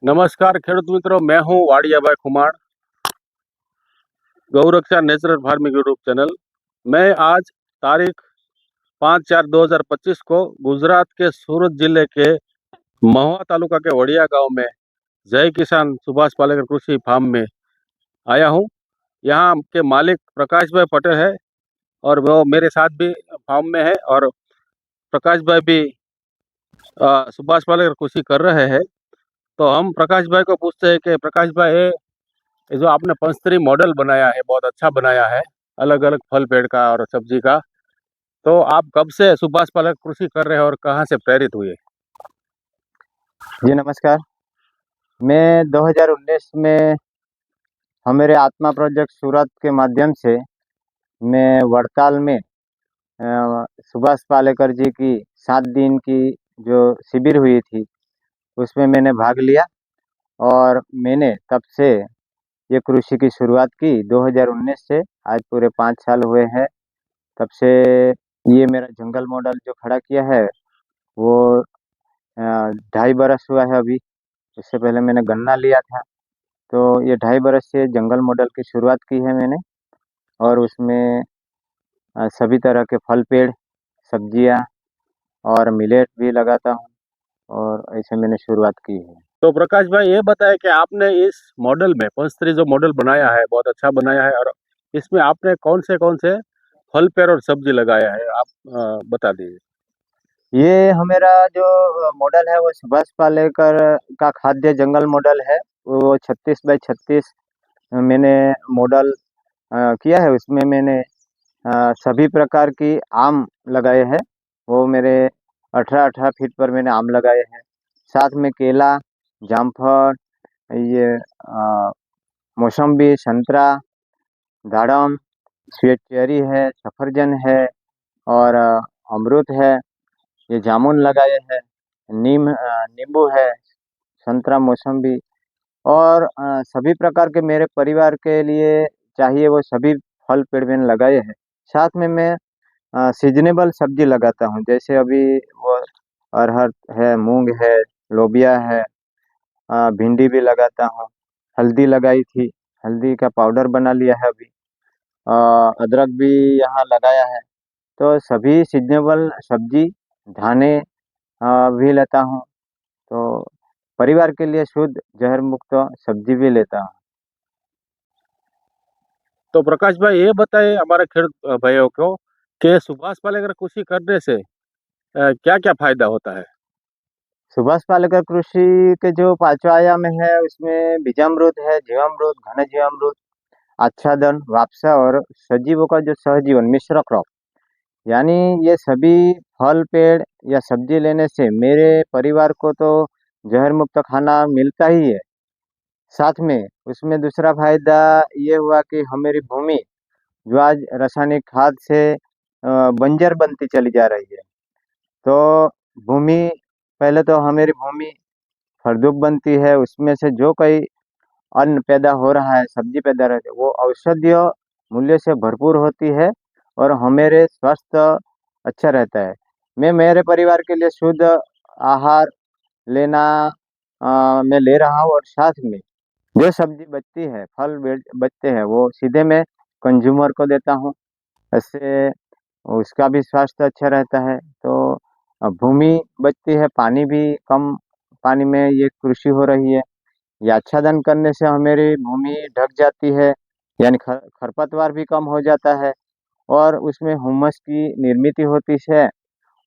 नमस्कार खेडूत मित्रों, मैं हूं वाड़ियाभाई खुमाण, गौरक्षा नेचुरल फार्मिंग यूट्यूब चैनल। मैं आज तारीख 5/4/2025 को गुजरात के सूरत जिले के महुआ तालुका के वड़िया गांव में जय किसान सुभाष पालेकर कृषि फार्म में आया हूं। यहां के मालिक प्रकाश भाई पटेल है और वो मेरे साथ भी फार्म में है। और प्रकाश भाई भी सुभाष पालेकर कृषि कर रहे हैं। तो हम प्रकाश भाई को पूछते हैं कि प्रकाश भाई, ये जो आपने पंचस्तरी मॉडल बनाया है, बहुत अच्छा बनाया है, अलग अलग फल पेड़ का और सब्जी का। तो आप कब से सुभाष पालेकर कृषि कर रहे हैं और कहाँ से प्रेरित हुए? जी नमस्कार। मैं 2019 में हमारे आत्मा प्रोजेक्ट सूरत के माध्यम से मैं वड़ताल में सुभाष पालेकर जी की 7 दिन की जो शिविर हुई थी उसमें मैंने भाग लिया और मैंने तब से ये कृषि की शुरुआत की। 2019 से आज पूरे 5 साल हुए हैं। तब से ये मेरा जंगल मॉडल जो खड़ा किया है वो 2.5 बरस हुआ है अभी। इससे पहले मैंने गन्ना लिया था। तो ये 2.5 बरस से जंगल मॉडल की शुरुआत की है मैंने। और उसमें सभी तरह के फल पेड़, सब्जियां और मिलेट भी लगाता हूँ और ऐसे मैंने शुरुआत की है। तो प्रकाश भाई, ये बताएं कि आपने इस मॉडल में पंचस्तरी जो मॉडल बनाया है, बहुत अच्छा बनाया है, और इसमें आपने कौन से फल पेड़ और सब्जी लगाया है, आप बता दीजिए। ये हमारा जो मॉडल है वो सुभाष पालेकर का खाद्य जंगल मॉडल है। वो 36x36 मैंने मॉडल किया है। उसमें मैंने सभी प्रकार की आम लगाए हैं। वो मेरे 18-18 फीट पर मैंने आम लगाए हैं। साथ में केला, जामफल, ये मौसम्बी, संतरा, दाड़म, स्वीट चेरी है, सफरजन है और अमरूद है। ये जामुन लगाए हैं, नींबू है, संतरा, मौसम्बी और सभी प्रकार के मेरे परिवार के लिए चाहिए वो सभी फल पेड़ मैंने लगाए हैं। साथ में मैं सीजनेबल सब्जी लगाता हूँ, जैसे अभी वो अरहर है, मूंग है, लोबिया है, भिंडी भी लगाता हूँ। हल्दी लगाई थी, हल्दी का पाउडर बना लिया है अभी। अदरक भी यहाँ लगाया है। तो सभी सीजनेबल सब्जी, धाने भी लेता हूँ। तो परिवार के लिए शुद्ध जहर मुक्त सब्जी भी लेता हूँ। तो प्रकाश भाई, ये बताएं हमारे खेडूत भाइयों को कि सुभाष पालेकर कृषि करने से क्या क्या फायदा होता है? सुभाष पालेकर कृषि के जो 5वां आयाम है उसमें बीजामृत है, जीवामृत, घन जीवामृत, आच्छादन, वापसा और सजीवों का जो सहजीवन मिश्र क्रॉप, यानी ये सभी फल पेड़ या सब्जी लेने से मेरे परिवार को तो जहर मुक्त खाना मिलता ही है। साथ में उसमें दूसरा फायदा ये हुआ कि हमारी भूमि जो आज रासायनिक खाद से बंजर बनती चली जा रही है। तो भूमि, पहले तो हमारी भूमि फलद्रुप बनती है, उसमें से जो कोई अन्न पैदा हो रहा है, सब्जी पैदा रहती है, वो औषधीय मूल्य से भरपूर होती है और हमारे स्वास्थ्य अच्छा रहता है। मैं मेरे परिवार के लिए शुद्ध आहार लेना मैं ले रहा हूँ और साथ में जो सब्जी बचती है, बचते हैं, वो सीधे मैं कंज्यूमर को देता हूँ। इससे उसका भी स्वास्थ्य अच्छा रहता है। तो भूमि बचती है, पानी भी कम पानी में ये कृषि हो रही है। ये आच्छादन करने से हमारी भूमि ढक जाती है, यानी खरपतवार भी कम हो जाता है और उसमें हुमस की निर्मित होती है।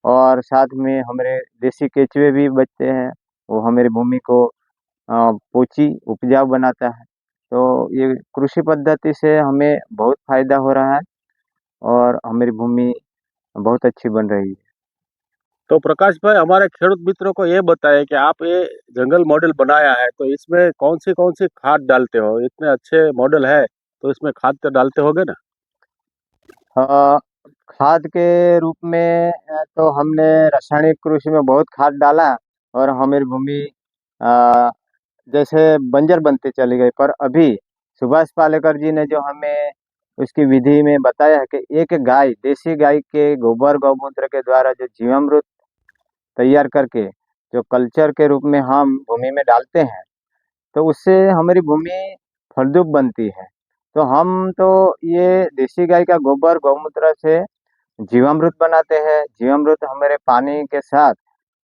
और साथ में हमारे देसी केचुए भी बचते हैं, वो हमारी भूमि को पोची उपजाऊ बनाता है। तो ये कृषि पद्धति से हमें बहुत फायदा हो रहा है और हमारी भूमि बहुत अच्छी बन रही है। तो प्रकाश भाई, हमारे खेडूत मित्रों को ये बताएं कि आप ये जंगल मॉडल बनाया है, तो इसमें कौन सी खाद डालते हो? इतने अच्छे मॉडल है तो इसमें खाद तो डालते होगे ना? अ, खाद के रूप में तो हमने रासायनिक कृषि में बहुत खाद डाला और हमारी भूमि अ, जैसे बंजर बनती चली गई। पर अभी सुभाष पालेकर जी ने जो हमें उसकी विधि में बताया है कि एक गाय, देसी गाय के गोबर गौमूत्र के द्वारा जो जीवामृत तैयार करके जो कल्चर के रूप में हम भूमि में डालते हैं, तो उससे हमारी भूमि फलद्रुप बनती है। तो हम तो ये देसी गाय का गोबर गौमूत्र से जीवामृत बनाते हैं। जीवामृत हमारे पानी के साथ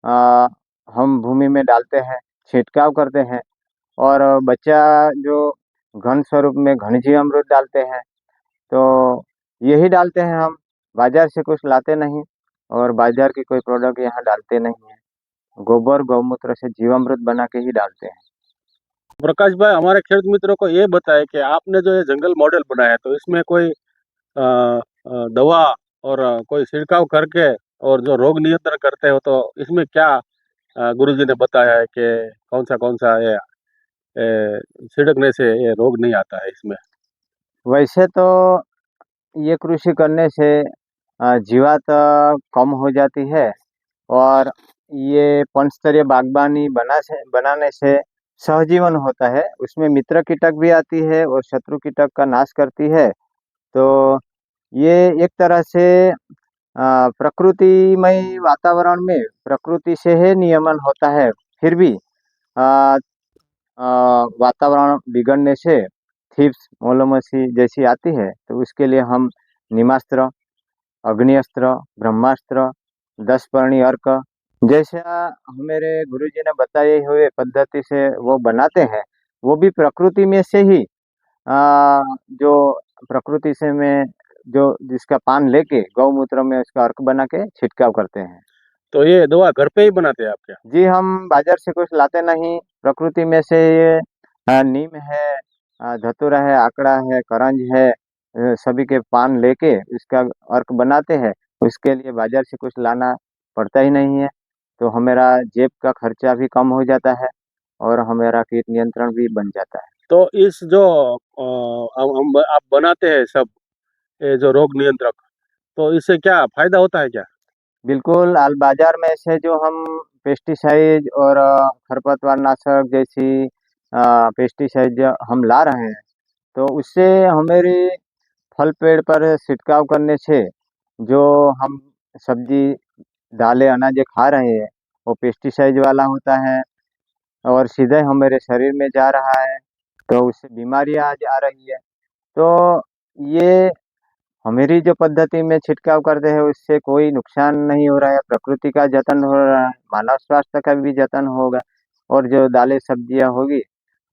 आ, हम भूमि में डालते हैं, छिड़काव करते हैं। और बच्चा जो घन स्वरूप में घन जीवामृत डालते हैं। तो यही डालते हैं हम, बाजार से कुछ लाते नहीं और बाजार की कोई प्रोडक्ट यहाँ डालते नहीं है। गोबर गौमूत्र से जीवामृत बना के ही डालते हैं। प्रकाश भाई, हमारे खेडूत मित्रों को ये बताए कि आपने जो ये जंगल मॉडल बनाया है, तो इसमें कोई दवा और कोई छिड़काव करके और जो रोग नियंत्रण करते हो, तो इसमें क्या गुरुजी ने बताया है कि कौन सा ये छिड़कने से ये रोग नहीं आता है इसमें? वैसे तो ये कृषि करने से जीवात कम हो जाती है। और ये पंचस्तरीय बागबानी बनाने से सहजीवन होता है। उसमें मित्र कीटक भी आती है और शत्रु कीटक का नाश करती है। तो ये एक तरह से प्रकृतिमय वातावरण में प्रकृति से ही नियमन होता है। फिर भी अ, अ, वातावरण बिगड़ने से थीप्स मोलोमसी जैसी आती है, तो उसके लिए हम निमास्त्र, अग्निअस्त्र, ब्रह्मास्त्र, 10 पर्णी अर्क जैसा हमारे गुरुजी ने बताए हुए पद्धति से वो बनाते हैं। वो भी प्रकृति में से ही जो प्रकृति से में जो जिसका पान लेके गौमूत्र में उसका अर्क बना के छिड़काव करते हैं। तो ये दवा घर पे ही बनाते हैं आप क्या? जी, हम बाजार से कुछ लाते नहीं। प्रकृति में से ये नीम है, धतूरा है, आकड़ा है, करंज है, सभी के पान लेके इसका अर्क बनाते हैं। उसके लिए बाजार से कुछ लाना पड़ता ही नहीं है। तो हमारा जेब का खर्चा भी कम हो जाता है और हमारा कीट नियंत्रण भी बन जाता है। तो इस जो आप बनाते हैं सब, ये जो रोग नियंत्रक, तो इससे क्या फायदा होता है क्या? बिल्कुल, बाजार में से जो हम पेस्टिसाइड और खरपतवार नाशक जैसी पेस्टिसाइड जो हम ला रहे हैं, तो उससे हमारी फल पेड़ पर छिड़काव करने से जो हम सब्जी दालें अनाज खा रहे हैं, वो पेस्टिसाइड वाला होता है और सीधे हमारे शरीर में जा रहा है। तो उससे बीमारियां आज आ रही है। तो ये हमारी जो पद्धति में छिड़काव करते हैं उससे कोई नुकसान नहीं हो रहा है, प्रकृति का जतन हो रहा है, मानव स्वास्थ्य का भी जतन होगा। और जो दालें सब्जियां होगी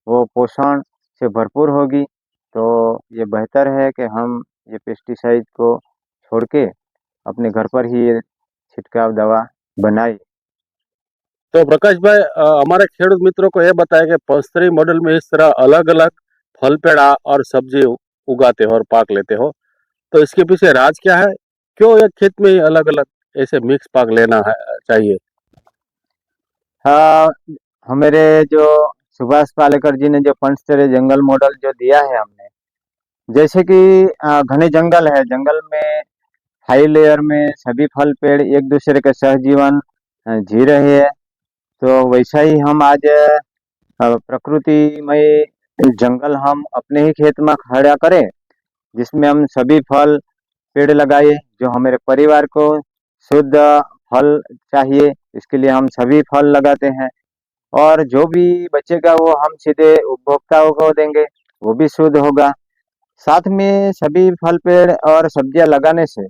वो पोषण से भरपूर होगी। तो ये बेहतर है कि हम ये पेस्टिसाइड को छोड़ के अपने घर पर ही ये छिड़काव दवा बनाए। तो प्रकाश भाई, हमारे खेडूत मित्रों को यह बताया कि पंचस्तरी मॉडल में इस तरह अलग अलग फल पेड़ा और सब्जी उगाते हो और पाक लेते हो, तो इसके पीछे राज क्या है? क्यों एक खेत में ही अलग अलग ऐसे मिक्स पाक लेना है चाहिए? हाँ, हमारे जो सुभाष पालेकर जी ने जो पंचस्तरीय जंगल मॉडल जो दिया है हमने, जैसे कि घने जंगल है, जंगल में हाई लेयर में सभी फल पेड़ एक दूसरे के सहजीवन जी रहे हैं। तो वैसा ही हम आज प्रकृतिमय जंगल हम अपने ही खेत में खड़ा करें, जिसमें हम सभी फल पेड़ लगाए। जो हमारे परिवार को शुद्ध फल चाहिए, इसके लिए हम सभी फल लगाते हैं। और जो भी बचेगा वो हम सीधे उपभोक्ताओं को देंगे, वो भी शुद्ध होगा। साथ में सभी फल पेड़ और सब्जियां लगाने से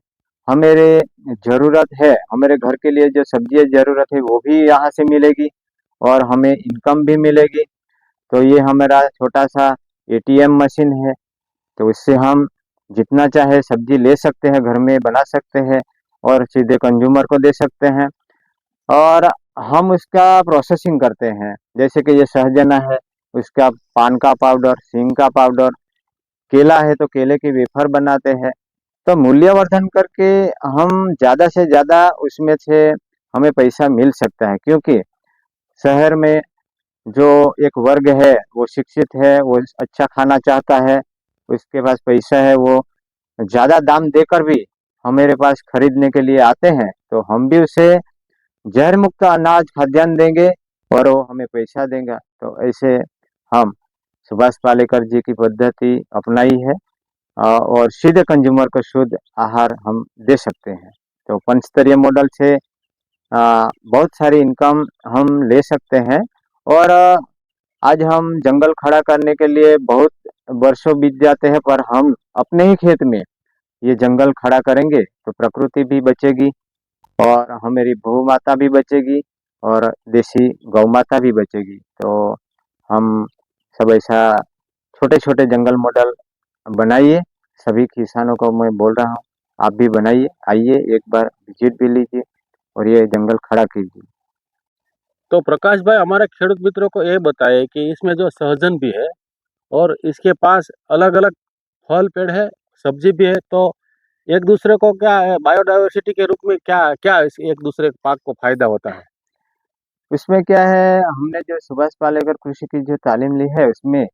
हमेरे जरूरत है, हमारे घर के लिए जो सब्जियां जरूरत है वो भी यहाँ से मिलेगी और हमें इनकम भी मिलेगी। तो ये हमारा छोटा सा एटीएम मशीन है। तो इससे हम जितना चाहे सब्जी ले सकते हैं, घर में बना सकते हैं और सीधे कंज्यूमर को दे सकते हैं। और हम उसका प्रोसेसिंग करते हैं, जैसे कि ये सहजना है, उसका पान का पाउडर, सींग का पाउडर, केला है तो केले की वेफर बनाते हैं। तो मूल्यवर्धन करके हम ज़्यादा से ज़्यादा उसमें से हमें पैसा मिल सकता है। क्योंकि शहर में जो एक वर्ग है वो शिक्षित है, वो अच्छा खाना चाहता है, उसके पास पैसा है, वो ज़्यादा दाम देकर भी हमारे पास खरीदने के लिए आते हैं। तो हम भी उसे जहर मुक्त अनाज खाद्यान्न देंगे और वो हमें पैसा देगा। तो ऐसे हम सुभाष पालेकर जी की पद्धति अपनाई है और सीधे कंज्यूमर को शुद्ध आहार हम दे सकते हैं। तो पंचस्तरीय मॉडल से बहुत सारी इनकम हम ले सकते हैं। और आज हम जंगल खड़ा करने के लिए बहुत वर्षों बीत जाते हैं, पर हम अपने ही खेत में ये जंगल खड़ा करेंगे तो प्रकृति भी बचेगी और हमारी भू माता भी बचेगी और देसी गौ माता भी बचेगी। तो हम सब ऐसा छोटे छोटे जंगल मॉडल बनाइए। सभी किसानों को मैं बोल रहा हूँ, आप भी बनाइए, आइए एक बार विजिट भी लीजिए और ये जंगल खड़ा कीजिए। तो प्रकाश भाई, हमारे खेडूत मित्रों को ये बताइए कि इसमें जो सहजन भी है और इसके पास अलग अलग फल पेड़ है, सब्जी भी है, तो एक दूसरे को क्या है, बायोडायवर्सिटी के रूप में क्या क्या एक दूसरे पाक को फायदा होता है? उसमें क्या है, हमने जो सुभाष पालेकर कृषि की जो तालीम ली है उसमें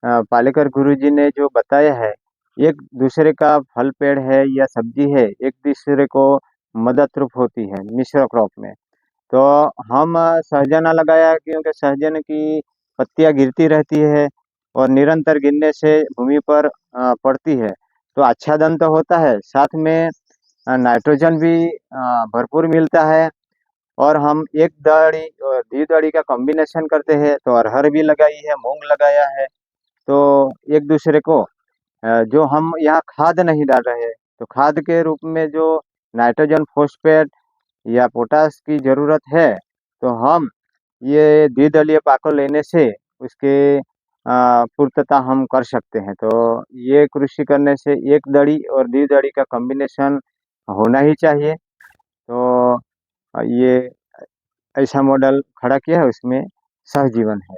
पालेकर गुरुजी ने जो बताया है, एक दूसरे का फल पेड़ है या सब्जी है, एक दूसरे को मदद रूप होती है मिश्र क्रॉप में। तो हम सहजना लगाया क्योंकि सहजन की पत्तियां गिरती रहती है और निरंतर गिरने से भूमि पर पड़ती है, तो आच्छादन तो होता है, साथ में नाइट्रोजन भी भरपूर मिलता है। और हम एक दाढ़ी और दी दाढ़ी का कॉम्बिनेशन करते हैं, तो अरहर भी लगाई है, मूंग लगाया है। तो एक दूसरे को जो हम यहाँ खाद नहीं डाल रहे हैं, तो खाद के रूप में जो नाइट्रोजन फॉस्फेट या पोटास की जरूरत है, तो हम ये द्विदलीय पाको लेने से उसके पूर्तता हम कर सकते हैं। तो ये कृषि करने से एक दड़ी और द्विदड़ी का कॉम्बिनेशन होना ही चाहिए। तो ये ऐसा मॉडल खड़ा किया है, उसमें सहजीवन है।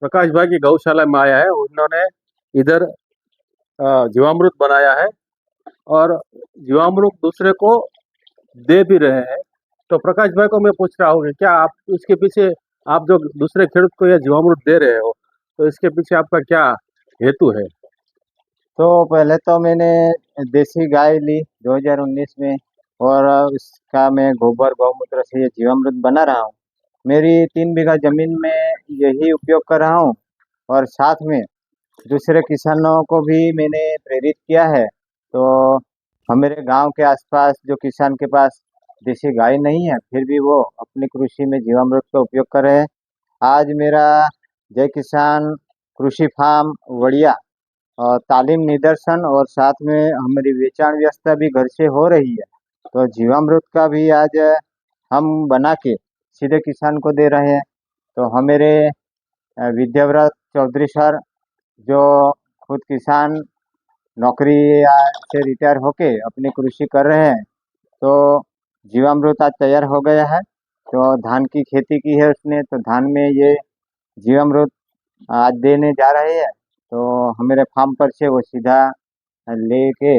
प्रकाश भाई की गौशाला में आया है, उन्होंने इधर जीवामृत बनाया है और जीवामृत दूसरे को दे भी रहे हैं। तो प्रकाश भाई को मैं पूछ रहा हूँ कि क्या आप इसके पीछे, आप जो दूसरे खेडूत को यह जीवामृत दे रहे हो, तो इसके पीछे आपका क्या हेतु है? तो पहले तो मैंने देसी गाय ली 2019 में, और उसका मैं गोबर गौमूत्र से ये जीवामृत बना रहा हूँ। मेरी 3 बीघा जमीन में यही उपयोग कर रहा हूँ, और साथ में दूसरे किसानों को भी मैंने प्रेरित किया है। तो हमारे गांव के आसपास जो किसान के पास देसी गाय नहीं है, फिर भी वो अपनी कृषि में जीवामृत का उपयोग कर रहे हैं। आज मेरा जय किसान कृषि फार्म वड़िया और तालीम निदर्शन और साथ में हमारी वेचाण व्यवस्था भी घर से हो रही है। तो जीवामृत का भी आज हम बना के सीधे किसान को दे रहे हैं। तो हमारे विद्याव्रत चौधरी सर, जो खुद किसान नौकरी से रिटायर होके अपनी कृषि कर रहे हैं, तो जीवामृत आज तैयार हो गया है। तो धान की खेती की है उसने, तो धान में ये जीवामृत आज देने जा रहे हैं। तो हमारे फार्म पर से वो सीधा लेके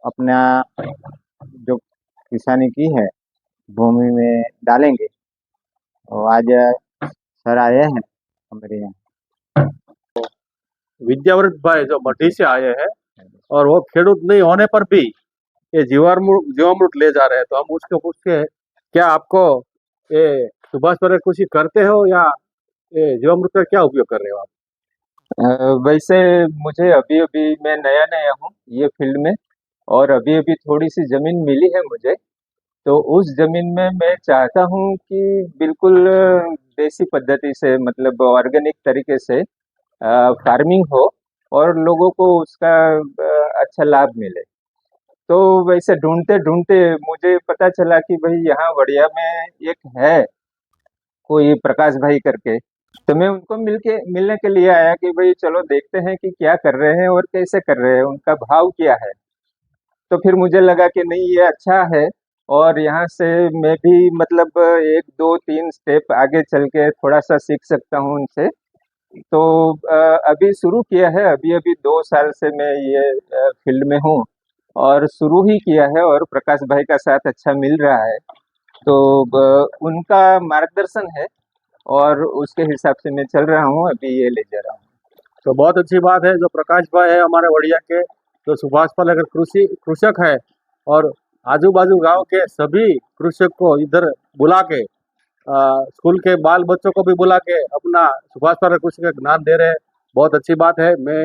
अपना जो किसानी की है भूमि में डालेंगे। तो आज सर आए हैं हमारे यहाँ। विद्याव्रत भाई जो मढ़ी से आए हैं और वो खेडूत नहीं होने पर भी ये जीवामृत ले जा रहे हैं, तो हम उसको पूछ के, क्या आपको ये सुभाष पालेकर कृषि करते हो या ये जीवामृत का क्या उपयोग कर रहे हो आप? वैसे मुझे अभी अभी मैं नया नया हूँ ये फील्ड में, और अभी अभी थोड़ी सी जमीन मिली है मुझे। तो उस जमीन में मैं चाहता हूँ कि बिल्कुल देसी पद्धति से, मतलब ऑर्गेनिक तरीके से फार्मिंग हो और लोगों को उसका अच्छा लाभ मिले। तो वैसे ढूंढते ढूंढते मुझे पता चला कि भाई यहाँ वड़िया में एक है कोई प्रकाश भाई करके। तो मैं उनको मिलने के लिए आया कि भाई चलो देखते हैं कि क्या कर रहे हैं और कैसे कर रहे हैं, उनका भाव क्या है। तो फिर मुझे लगा कि नहीं, ये अच्छा है और यहाँ से मैं भी मतलब 1 2 3 स्टेप आगे चल के थोड़ा सा सीख सकता हूँ उनसे। तो अभी शुरू किया है, अभी अभी 2 साल से मैं ये फील्ड में हूँ और शुरू ही किया है, और प्रकाश भाई का साथ अच्छा मिल रहा है। तो उनका मार्गदर्शन है और उसके हिसाब से मैं चल रहा हूँ, अभी ये ले जा रहा हूँ। तो बहुत अच्छी बात है, जो प्रकाश भाई है हमारे वड़िया के, जो सुभाष पालेकर कृषक है, और आजू बाजू गांव के सभी कृषक को इधर बुला के, स्कूल के बाल बच्चों को भी बुला के अपना सुभाष पालेकर कृषि का ज्ञान दे रहे हैं। बहुत अच्छी बात है। मैं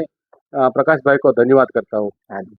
प्रकाश भाई को धन्यवाद करता हूँ। हाँ जी।